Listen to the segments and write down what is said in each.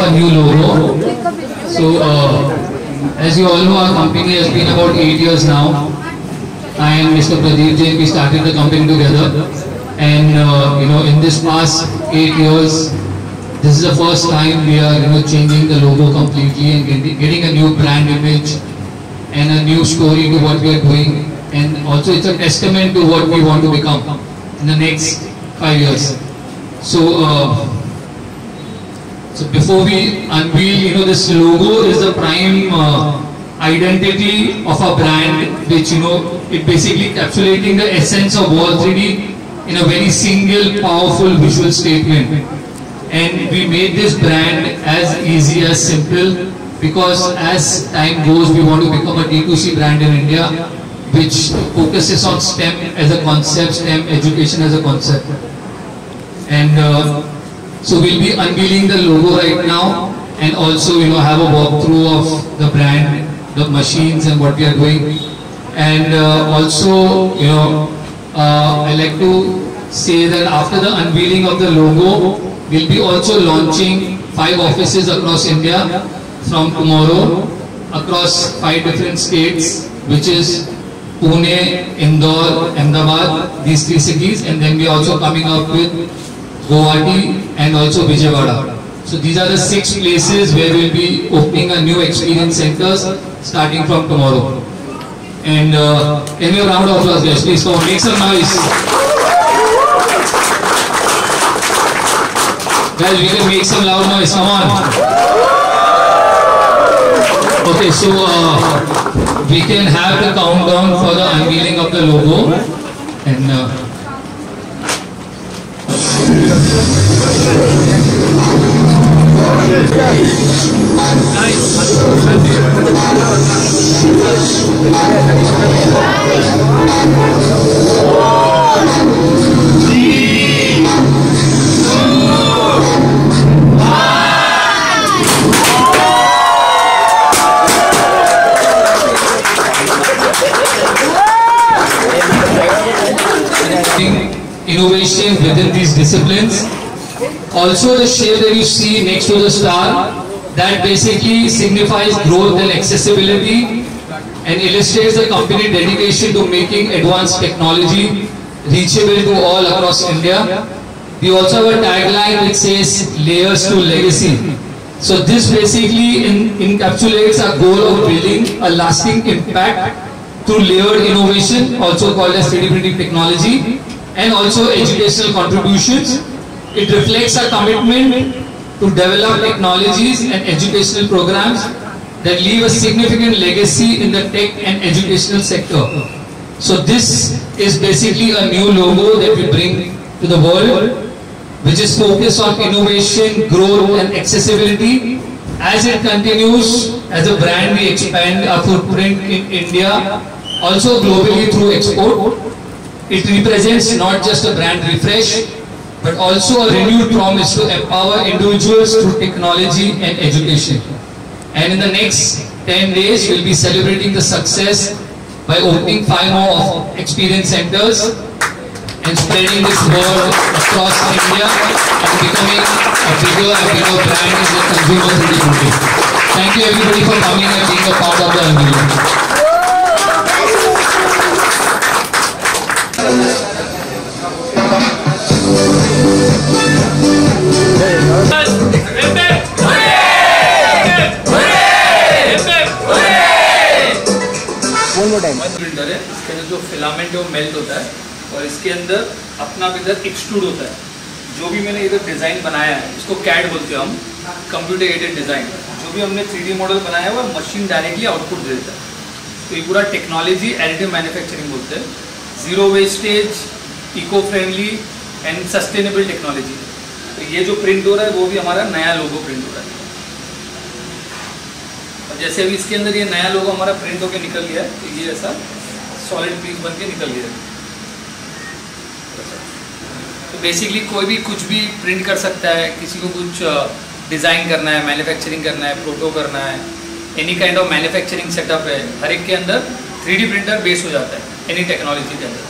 a new logo. So, as you all know, our company has been about 8 years now. I and Mr. Pradeep Jain, we started the company together. And in this past 8 years, this is the first time we are changing the logo completely and getting a new brand image and a new story to what we are doing. And also it's a testament to what we want to become in the next 5 years. So, so before we unveil, this logo is the prime identity of a brand, which it basically encapsulating the essence of Wall 3D in a very single, powerful visual statement. And we made this brand as easy as simple, because as time goes, we want to become a D2C brand in India, which focuses on STEM as a concept, STEM education as a concept. And so we'll be unveiling the logo right now, and also have a walkthrough of the brand, the machines and what we are doing. And also I like to say that after the unveiling of the logo, we'll be also launching 5 offices across India from tomorrow, across 5 different states, which is Pune, Indore, Ahmedabad, these 3 cities, and then we are also coming up with Guwahati and also Vijayawada. So these are the 6 places where we will be opening a new experience centers starting from tomorrow. And can we have a round of applause, guys? Please come on, make some noise. Guys, we can make some loud noise, come on. Okay, so we can have the countdown for the unveiling of the logo. And innovation within these disciplines. Also, the shape that you see next to the star, that basically signifies growth and accessibility and illustrates the company dedication to making advanced technology reachable to all across India. We also have a tagline which says layers to legacy. So this basically encapsulates our goal of building a lasting impact through layered innovation, also called as 3D printing technology, and also educational contributions. It reflects our commitment to develop technologies and educational programs that leave a significant legacy in the tech and educational sector. So this is basically a new logo that we bring to the world, which is focused on innovation, growth and accessibility. As it continues, as a brand, we expand our footprint in India, also globally through export. It represents not just a brand refresh, but also a renewed promise to empower individuals through technology and education. And in the next 10 days, we'll be celebrating the success by opening 5 more experience centers and spreading this word across India and becoming a bigger and bigger brand in the consumer 3D printing. Thank you everybody for coming and being a part of the unveiling. Printer है, इसके अंदर जो filament है वो melt होता है और इसके अंदर अपना इधर एक्सट्रूड होता है। जो भी मैंने इधर डिज़ाइन बनाया है, इसको कैड बोलते हैं हम, कंप्यूटर एडेड डिज़ाइन। जो भी हमने 3D मॉडल बनाया है वो मशीन डायरेक्टली आउटपुट दे देता है। तो ये पूरा टेक्नोलॉजी एडिटिव मैन्युफैक्चरिंग बोलते हैं। Zero wastage, eco friendly and sustainable technology. तो ये जो प्रिंट हो रहा है वो भी हमारा नया लोगो प्रिंट हो रहा है। जैसे अभी इसके अंदर ये नया लोगो हमारा प्रिंट होकर निकल गया है, तो ये ऐसा सॉलिड पीस बन के निकल गया है। तो बेसिकली कोई भी कुछ भी प्रिंट कर सकता है, किसी को कुछ डिज़ाइन करना है, मैन्युफैक्चरिंग करना है, प्रोटो करना है, any kind of manufacturing setup है, हर एक के अंदर 3D प्रिंटर बेस हो जाता है एनी टेक्नोलॉजी के अंदर।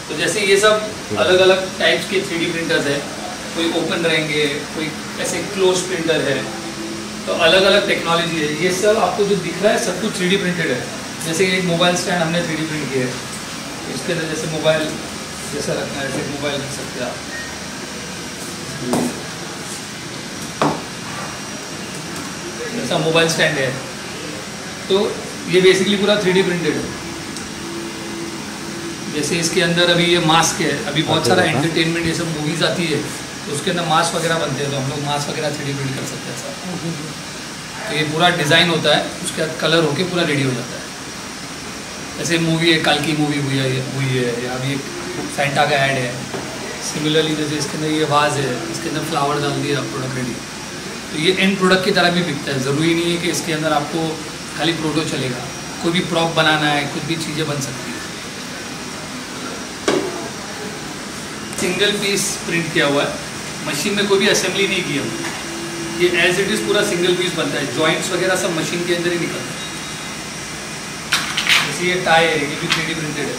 तो जैसे ये सब अलग अलग टाइप्स के 3D प्रिंटर्स है, कोई ओपन रहेंगे, कोई ऐसे क्लोज प्रिंटर है, तो अलग अलग टेक्नोलॉजी है। ये सब आपको जो दिख रहा है सब कुछ 3D प्रिंटेड है। जैसे एक मोबाइल स्टैंड हमने 3D प्रिंट किया है, इसके अंदर जैसे मोबाइल जैसा रखना है, ऐसे मोबाइल रख सकते हैं आप। जैसा मोबाइल स्टैंड है, तो ये बेसिकली पूरा 3D प्रिंटेड है। जैसे इसके अंदर अभी ये मास्क है, अभी बहुत सारा एंटरटेनमेंट ये सब मूवीज आती है, तो उसके अंदर मास्क वगैरह बनते हैं, तो हम लोग मास्क वगैरह 3D प्रिंट कर सकते हैं सर। तो ये पूरा डिज़ाइन होता है, उसके बाद कलर होके पूरा रेडी हो जाता है। जैसे मूवी है, कल की मूवी हुई है, या अभी एक फैंटा का ऐड है। सिमिलरली जैसे इसके अंदर ये वाज है, इसके अंदर फ्लावर डाल दिया, प्रोडक्ट रेडी। तो ये एंड प्रोडक्ट की तरह भी बिकता है। ज़रूरी नहीं है कि इसके अंदर आपको खाली प्रोडो चलेगा, कोई भी प्रॉप बनाना है, कुछ भी चीज़ें बन सकती है। सिंगल पीस प्रिंट किया हुआ है, मशीन में कोई भी असेंबली नहीं की हमने। ये एज इट इज़ पूरा सिंगल पीस बनता है, जॉइंट्स वगैरह सब मशीन के अंदर ही निकलता है। जैसे ये टाई है, ये भी 3D प्रिंटेड है।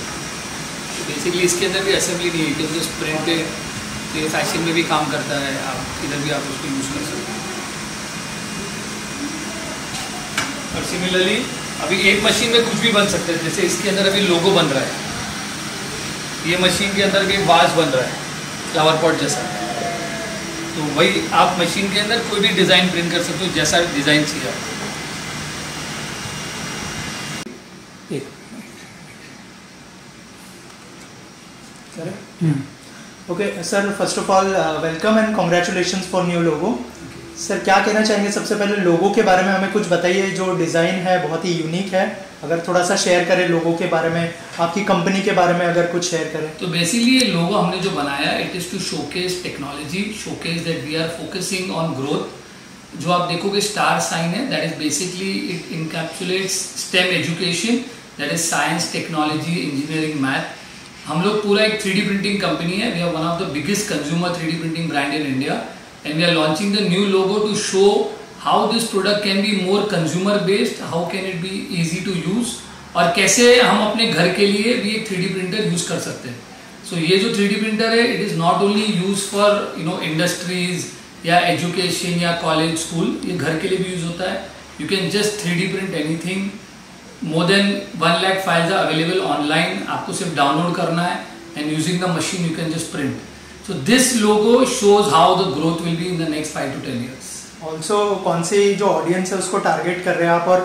तो बेसिकली इसके अंदर भी असेंबली नहीं है, कि जस्ट प्रिंट है। तो ये फैशन में भी काम करता है, आप इधर भी आप उसको यूज़ कर सकते हैं। और सिमिलरली अभी एक मशीन में कुछ भी बन सकता है। जैसे इसके अंदर अभी लोगो बन रहा है, ये मशीन के अंदर भी वाज बन रहा है, फ्लावर पॉट जैसा। तो वही आप मशीन के अंदर कोई भी डिज़ाइन प्रिंट कर सकते हो, जैसा डिज़ाइन चाहिए आपको। Okay sir, first of all welcome and congratulations for new logo. Sir क्या कहना चाहेंगे, सबसे पहले लोगो के बारे में हमें कुछ बताइए। जो डिज़ाइन है बहुत ही यूनिक है, अगर थोड़ा सा शेयर करें लोगो के बारे में, आपकी कंपनी के बारे में अगर कुछ शेयर करें। तो बेसिकली ये लोगो हमने जो बनाया, it is to showcase technology, showcase that we are focusing on growth. जो आप देखोगे स्टार साइन है, that is basically it encapsulates STEM education, that is science, technology, engineering, math. हम लोग पूरा एक 3D प्रिंटिंग कंपनी है। We are one of the biggest consumer 3D printing brand in India, and we are launching the new logo to show how this product can be more consumer based, how can it be easy to use, और कैसे हम अपने घर के लिए भी एक 3D printer use कर सकते हैं। सो ये जो 3D प्रिंटर है, it is not only use for industries या एजुकेशन या कॉलेज स्कूल, ये घर के लिए भी यूज होता है। You can just 3D print anything. More than 1 lakh files are available online, आपको सिर्फ डाउनलोड करना है, and using the machine you can just print. So this logo shows how the growth will be in the next 5 to 10 years। Also कौन सी जो audience है उसको target कर रहे हैं आप, और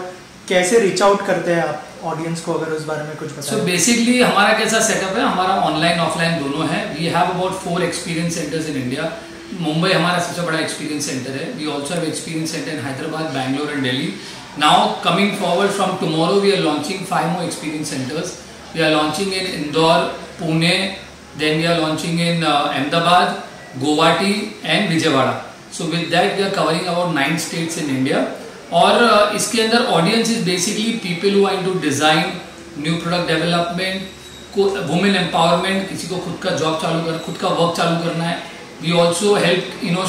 कैसे रीच आउट करते हैं आप ऑडियंस को, अगर उस बारे में कुछ बताएं। सो बेसिकली हमारा कैसा सेटअप है, हमारा ऑनलाइन ऑफलाइन दोनों है। We have about 4 experience centres in India. Mumbai हमारा सबसे बड़ा एक्सपीरियंस सेंटर है। We also have experience centre in Hyderabad, Bangalore and Delhi. Now coming forward from tomorrow, we are launching 5 more experience centers. We are launching in Indore, Pune, then we are launching in Ahmedabad, Guwahati and Vijayawada. So with that we are covering about 9 states in India. और इसके अंदर audience is basically people who are into design, new product development, women empowerment, किसी को खुद का job चालू कर, खुद का वर्क चालू करना है। We also help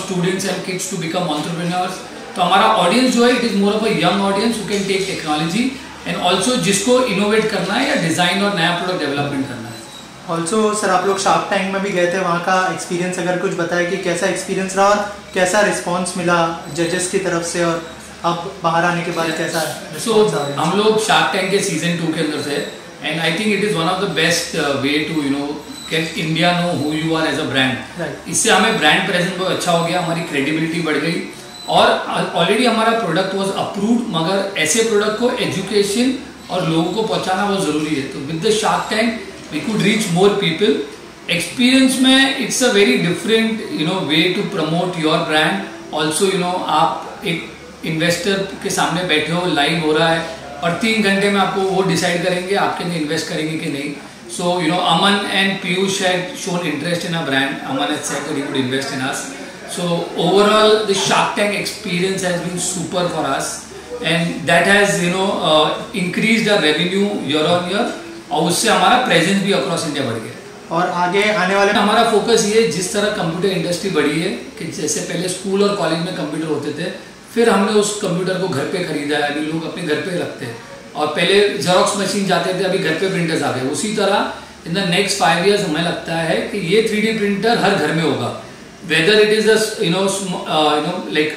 students and kids to become entrepreneurs. तो हमारा ऑडियंस जो है, it is more of a young audience who can tech technology, and also जिसको इनोवेट करना है या डिजाइन और नया प्रोडक्ट डेवलपमेंट करना है। ऑल्सो सर आप लोग शार्क टैंक में भी गए थे, वहाँ का एक्सपीरियंस अगर कुछ बताए कि कैसा एक्सपीरियंस रहा और कैसा रिस्पॉन्स मिला जजेस की तरफ से, और अब बाहर आने के बाद कैसा रिस्पॉन्स आ रहा है। हम लोग शार्क टैंक के सीजन 2 के अंदर थे, and I think it is one of the best way to get India know who you are as a brand. इससे हमें ब्रांड प्रेजेंस बहुत अच्छा हो गया, हमारी क्रेडिबिलिटी बढ़ गई, और ऑलरेडी हमारा प्रोडक्ट वाज अप्रूव्ड, मगर ऐसे प्रोडक्ट को एजुकेशन और लोगों को पहुंचाना बहुत जरूरी है। तो with the Shark Tank we could reach more people. Experience में it's a very different way to promote your brand. Also आप एक इन्वेस्टर के सामने बैठे हो, लाइव हो रहा है, और 3 घंटे में आपको वो डिसाइड करेंगे आपके लिए इन्वेस्ट करेंगे कि नहीं। सो Aman and Piyush had shown interest in our brand. Aman had said that he would invest in us. So overall, the Shark Tank experience has been super for us, and that has increased our revenue year on year, और उससे हमारा presence भी across India बढ़ गया। और आगे आने वाले हमारा फोकस ये, जिस तरह कंप्यूटर इंडस्ट्री बढ़ी है कि जैसे पहले स्कूल और कॉलेज में कंप्यूटर होते थे, फिर हमने उस कंप्यूटर को घर पे खरीदा है, अभी लोग अपने घर पे रखते हैं, और पहले जेरोक्स मशीन जाते थे, अभी घर पे प्रिंटर्स आ गए। उसी तरह इन द नेक्स्ट 5 years हमें लगता है कि ये 3D प्रिंटर हर घर में होगा। वेदर इट इज लाइक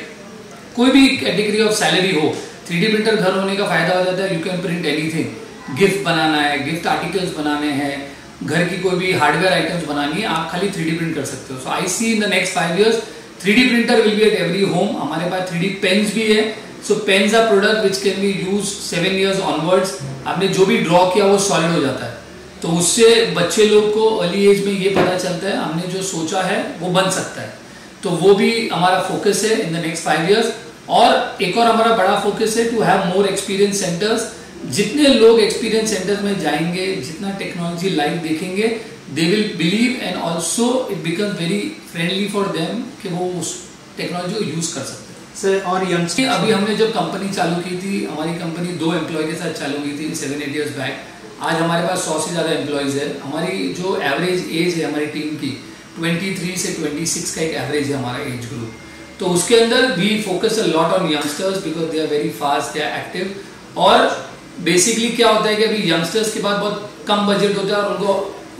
कोई भी कैटेगरी ऑफ सैलरी हो, 3D प्रिंटर घर होने का फायदा हो जाता है, you can print anything. Gift बनाना है, गिफ्ट आर्टिकल्स बनाने हैं, घर की कोई भी हार्डवेयर आइटम्स बनानी है, आप खाली 3D प्रिंट कर सकते हो। So I see in the next 5 years 3D printer will be at every home. हमारे पास 3D पेन्स भी है। So pens are product which can be use 7 years onwards. आपने जो भी ड्रॉ किया वो सॉलिड हो जाता है, तो उससे बच्चे लोग को अर्ली एज में ये पता चलता है हमने जो सोचा है वो बन सकता है। तो वो भी हमारा फोकस है इन द नेक्स्ट 5 years। और एक और हमारा बड़ा फोकस है to have more experience centres. जितने लोग एक्सपीरियंस सेंटर्स में जाएंगे, जितना टेक्नोलॉजी लाइव देखेंगे, they will believe and also it becomes very friendly for them कि वो उस टेक्नोलॉजी को यूज कर सकते हैं। सर और यंगस्टर, अभी हमने जब कंपनी चालू की थी, हमारी कंपनी 2 एम्प्लॉय के साथ चालू की थी 7-8 years बैक। आज हमारे पास 100 से ज़्यादा एम्प्लॉयज़ है। हमारी जो एवरेज एज है हमारी टीम की 23 से 26 का एक एवरेज है हमारा एज ग्रुप। तो उसके अंदर we focus a lot on youngsters because they are very fast, they are active. और बेसिकली क्या होता है कि अभी यंगस्टर्स के पास बहुत कम बजट होता है और उनको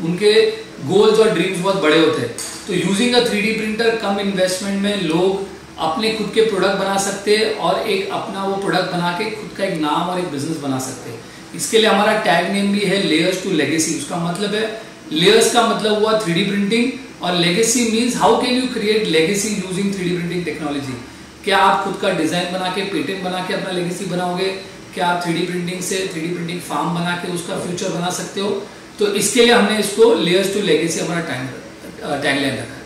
उनके गोल्स और ड्रीम्स बहुत बड़े होते हैं। तो using a 3D printer come investment में लोग अपने खुद के प्रोडक्ट बना सकते हैं और एक अपना वो प्रोडक्ट बना के खुद का एक नाम और एक बिजनेस बना सकते हैं। इसके लिए हमारा टैग नेम भी है लेयर्स टू लेगेसी। उसका मतलब है, लेयर्स का मतलब हुआ 3D प्रिंटिंग और legacy means how can you create legacy using 3D printing technology. क्या आप खुद का डिजाइन बना के, पेटेंट बना के अपना लेगेसी बनाओगे? क्या आप 3D प्रिंटिंग से 3D प्रिंटिंग फार्म बना के उसका फ्यूचर बना सकते हो? तो इसके लिए हमने इसको लेयर्स टू लेगेसी हमारा टैगलाइन रखा है।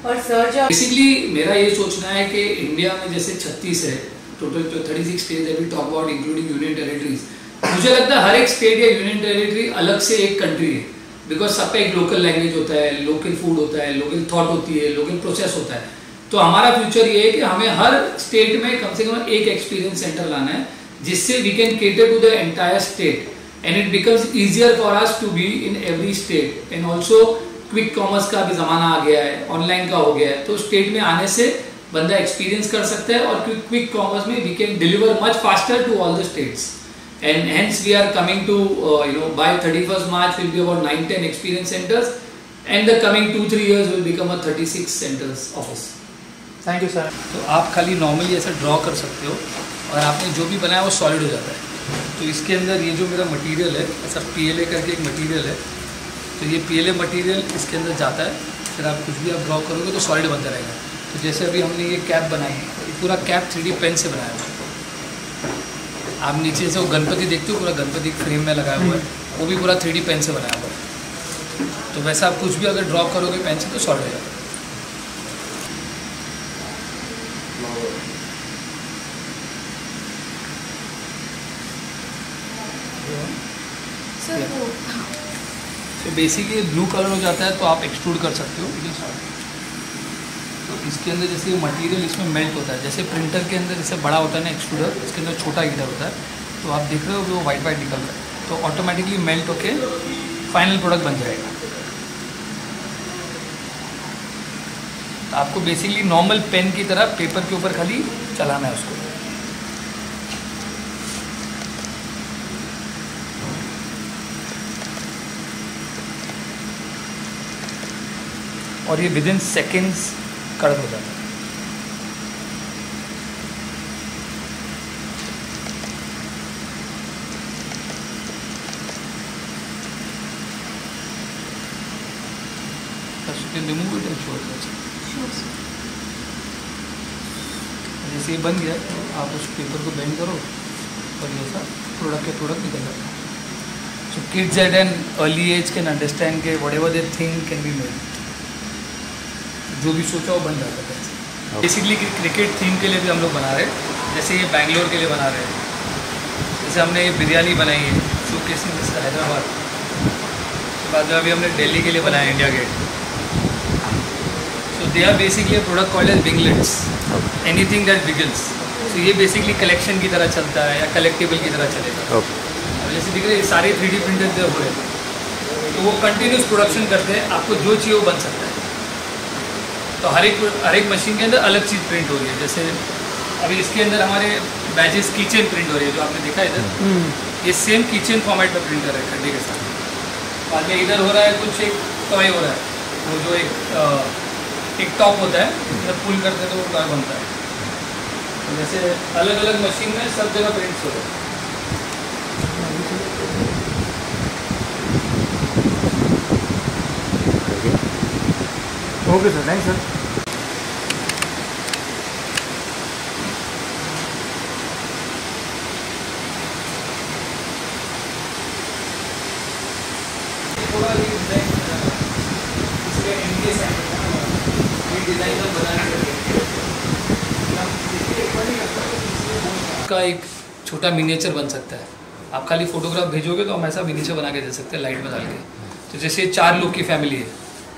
और सर जो बेसिकली मेरा ये सोचना है कि इंडिया में जैसे 36 है टोटल, 36 स्टेट है, we talk about including union territories. मुझे लगता है हर एक स्टेट या यूनियन टेरिटरी अलग से एक कंट्री है, बिकॉज सबका एक लोकल लैंग्वेज होता है, लोकल फूड होता है, लोकल थॉट होती है, लोकल प्रोसेस होता है। तो हमारा फ्यूचर ये है कि हमें हर स्टेट में कम से कम एक एक्सपीरियंस सेंटर लाना है, जिससे we can cater to the entire state and it becomes easier for us to be in every state. And also quick commerce का भी जमाना आ गया है, ऑनलाइन का हो गया है, तो स्टेट में आने से बंदा एक्सपीरियंस कर सकता है और क्विक कॉमर्स में we can deliver much faster to all the states. And hence we are coming to by 31st March will be about 9-10 experience centers, and the coming 2-3 years will become a 36 centers office. Thank you sir. तो आप खाली normally ऐसा draw कर सकते हो और आपने जो भी बनाया वो सॉलिड हो जाता है। तो इसके अंदर ये जो मेरा मटेरियल है, ऐसा PLA करके एक मटेरियल है, तो ये PLA मटेरियल इसके अंदर जाता है, फिर आप कुछ भी आप ड्रॉ करोगे तो सॉलिड बनता रहेगा। तो जैसे अभी हमने ये कैप बनाई है, ये पूरा कैप 3D पेन से बनाया हुआ है। आप नीचे से वो गणपति देखते हो, पूरा गणपति फ्रेम में लगाया हुआ है, वो भी पूरा 3D पेन से बनाया हुआ है। तो वैसा आप कुछ भी अगर ड्रॉ करोगे पेन से तो सॉलिड हो जाता है। तो बेसिकली ब्लू कलर हो जाता है तो आप एक्सट्रूड कर सकते हो। तो इसके अंदर जैसे मटेरियल इसमें मेल्ट होता है, जैसे प्रिंटर के अंदर जैसे बड़ा होता है ना एक्सट्रूडर, इसके अंदर छोटा हीटर होता है, तो आप देख रहे हो वो वाइट वाइट निकल रहा है, तो ऑटोमेटिकली मेल्ट होके फाइनल प्रोडक्ट बन जाएगा। तो आपको बेसिकली नॉर्मल पेन की तरह पेपर के ऊपर खाली चलाना है उसको। और ये विद इन सेकेंड्स कड़क हो जाता है। जैसे ये बन गया तो आप उस पेपर को बेंड करो और ये सब प्रोडक्ट के प्रोडक्ट निकल जाता है। So kids at an early age can understand के whatever they think can be made, जो भी सोचा वो बन जाता है। बेसिकली क्रिकेट थीम के लिए भी हम लोग बना रहे हैं, जैसे ये बैंगलोर के लिए बना रहे हैं, जैसे हमने ये बिरयानी बनाई है शोकेसिंग जैसे हैदराबाद, बाद में अभी हमने दिल्ली के लिए बनाया India Gate. So they are basically a product called as winglets, anything that wiggles. तो ये बेसिकली कलेक्शन की तरह चलता है या कलेक्टिबल की तरह चलेगा। जैसे दिख रहे हैं सारे 3D प्रिंटर जो हो रहे हैं, तो वो कंटिन्यूस प्रोडक्शन करते हैं, आपको जो चाहिए वो बन सकता है। तो हर एक मशीन के अंदर अलग चीज़ प्रिंट हो रही है। जैसे अभी इसके अंदर हमारे बैजेस कीचेन प्रिंट हो रही है, जो आपने देखा इधर, ये सेम कीचेन फॉर्मेट में प्रिंट कर रहा है खड्डे के साथ। बाद में इधर हो रहा है कुछ एक टॉय हो रहा है, वो जो एक एक टॉप होता है, जब पुल करते हैं तो वो कार बनता है। तो जैसे अलग अलग मशीन में सब जगह प्रिंट्स होते हैं। Okay sir, thank sir. थोड़ा ये डिज़ाइन इसके एंडी साइड ये डिज़ाइन हम बनाने का एक छोटा मिनिएचर बन सकता है। आप खाली फोटोग्राफ भेजोगे तो हम ऐसा मिनिएचर बना के दे सकते हैं लाइट में डाल के। तो जैसे 4 लोग की फैमिली है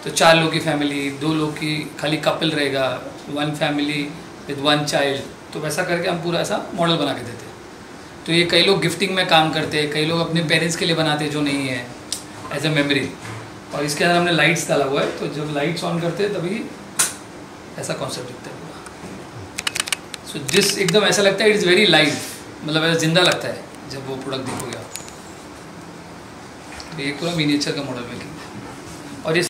तो 4 लोग की फैमिली, 2 लोग की खाली कपल रहेगा, 1 फैमिली विद 1 चाइल्ड, तो वैसा करके हम पूरा ऐसा मॉडल बना के देते हैं। तो ये कई लोग गिफ्टिंग में काम करते हैं, कई लोग अपने पेरेंट्स के लिए बनाते हैं जो नहीं है, एज ए मेमोरी। और इसके अंदर हमने लाइट्स डाला हुआ है, तो जब लाइट्स ऑन करते हैं तभी ऐसा कॉन्सेप्ट दिखता है पूरा। सो जिस एकदम ऐसा लगता है इट इज़ वेरी लाइव, मतलब ऐसा जिंदा लगता है जब वो प्रोडक्ट देखोगे आप। तो ये पूरा मिनिएचर का मॉडल मेकिंग है। और ये